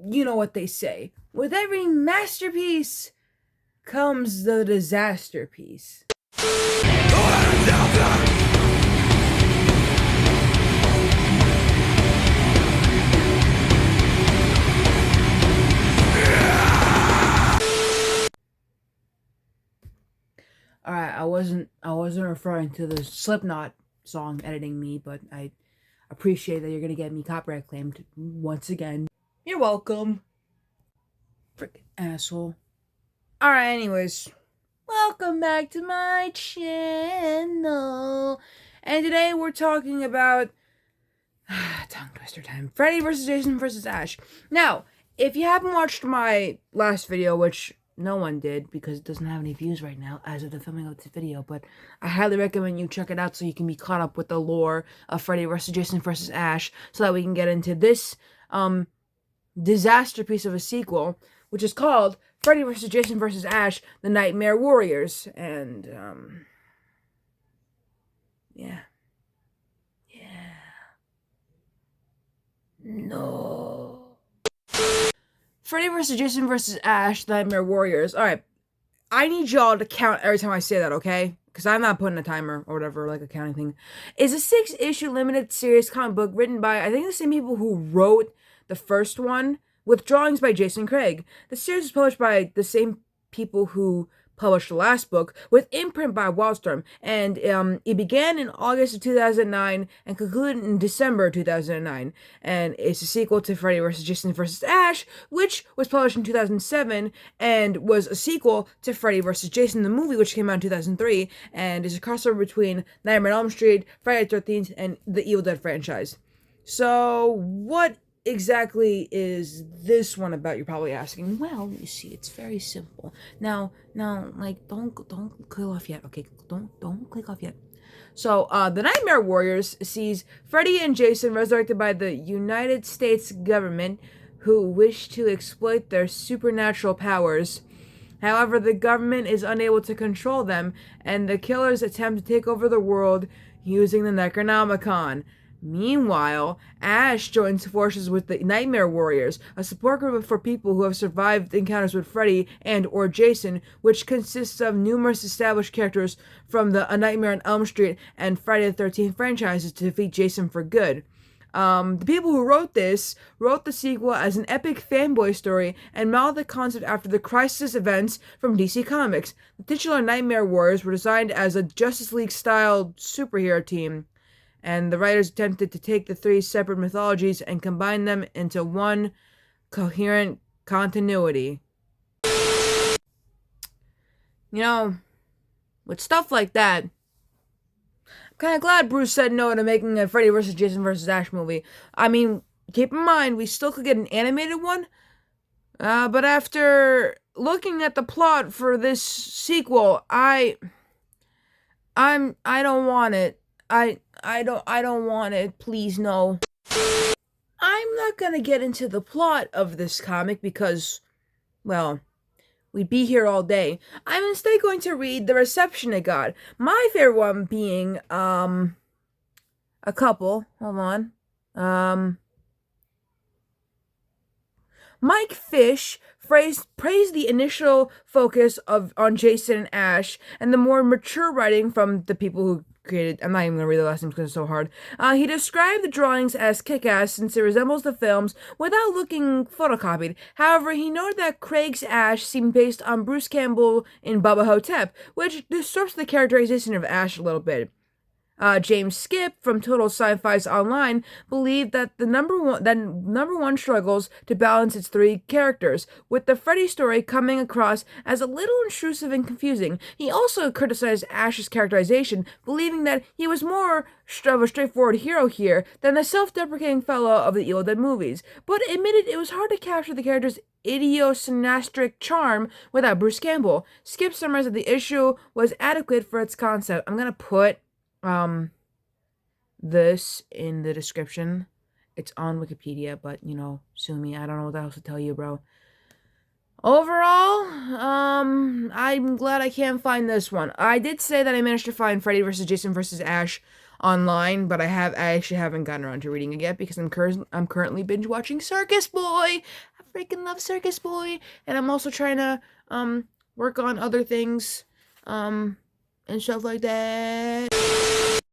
you know what they say. With every masterpiece comes the disaster piece. Alright, I wasn't referring to the Slipknot song editing me, but I appreciate that you're gonna get me copyright claimed once again. You're welcome. Frickin' asshole. Alright, anyways. Welcome back to my channel. And today we're talking about tongue twister time. Freddy vs. Jason vs. Ash. Now, if you haven't watched my last video, which no one did because it doesn't have any views right now as of the filming of this video, but I highly recommend you check it out so you can be caught up with the lore of Freddy vs. Jason vs. Ash so that we can get into this disaster piece of a sequel, which is called Freddy vs. Jason vs. Ash, The Nightmare Warriors. And, yeah. No. Freddy vs. Jason vs. Ash, The Nightmare Warriors. Alright, I need y'all to count every time I say that, okay? Because I'm not putting a timer or whatever, like a counting thing. Is a 6-issue limited series comic book written by, I think, the same people who wrote the first one, with drawings by Jason Craig. The series was published by the same people who published the last book, with imprint by Wildstorm, and it began in August of 2009 and concluded in December 2009, and it's a sequel to Freddy vs. Jason vs. Ash, which was published in 2007, and was a sequel to Freddy vs. Jason the movie, which came out in 2003, and is a crossover between Nightmare on Elm Street, Friday the 13th, and the Evil Dead franchise. So, what exactly is this one about, you're probably asking? Well, you see, it's very simple. Now, like, don't click off yet, okay? Don't click off yet. So, the Nightmare Warriors sees Freddy and Jason resurrected by the United States government, who wish to exploit their supernatural powers. However, the government is unable to control them, and the killers attempt to take over the world using the Necronomicon. Meanwhile, Ash joins forces with the Nightmare Warriors, a support group for people who have survived encounters with Freddy and or Jason, which consists of numerous established characters from the A Nightmare on Elm Street and Friday the 13th franchises to defeat Jason for good. The people who wrote the sequel as an epic fanboy story and modeled the concept after the Crisis events from DC Comics. The titular Nightmare Warriors were designed as a Justice League-style superhero team, and the writers attempted to take the three separate mythologies and combine them into one coherent continuity. You know, with stuff like that, I'm kind of glad Bruce said no to making a Freddy vs. Jason vs. Ash movie. I mean, keep in mind, we still could get an animated one, but after looking at the plot for this sequel, I don't want it. I don't want it, please no. I'm not gonna get into the plot of this comic because, well, we'd be here all day. I'm instead going to read the reception it got. My favorite one being, a couple. Hold on. Mike Fish praised the initial focus on Jason and Ash and the more mature writing from the people who created. I'm not even gonna read the last name because it's so hard. He described the drawings as kick-ass since it resembles the films without looking photocopied. However, he noted that Craig's Ash seemed based on Bruce Campbell in Bubba Hotep, which distorts the characterization of Ash a little bit. James Skip from Total Sci-Fi's Online believed that the number one struggles to balance its three characters, with the Freddy story coming across as a little intrusive and confusing. He also criticized Ash's characterization, believing that he was more of a straightforward hero here than the self-deprecating fellow of the Evil Dead movies, but admitted it was hard to capture the character's idiosyncratic charm without Bruce Campbell. Skip summarized that the issue was adequate for its concept. I'm gonna put this in the description. It's on Wikipedia, but, you know, sue me. I don't know what else to tell you, bro. Overall, I'm glad I can't find this one. I did say that I managed to find Freddy vs. Jason vs. Ash online, but I actually haven't gotten around to reading it yet because I'm currently binge watching Circus Boy. I freaking love Circus Boy, and I'm also trying to work on other things and stuff like that.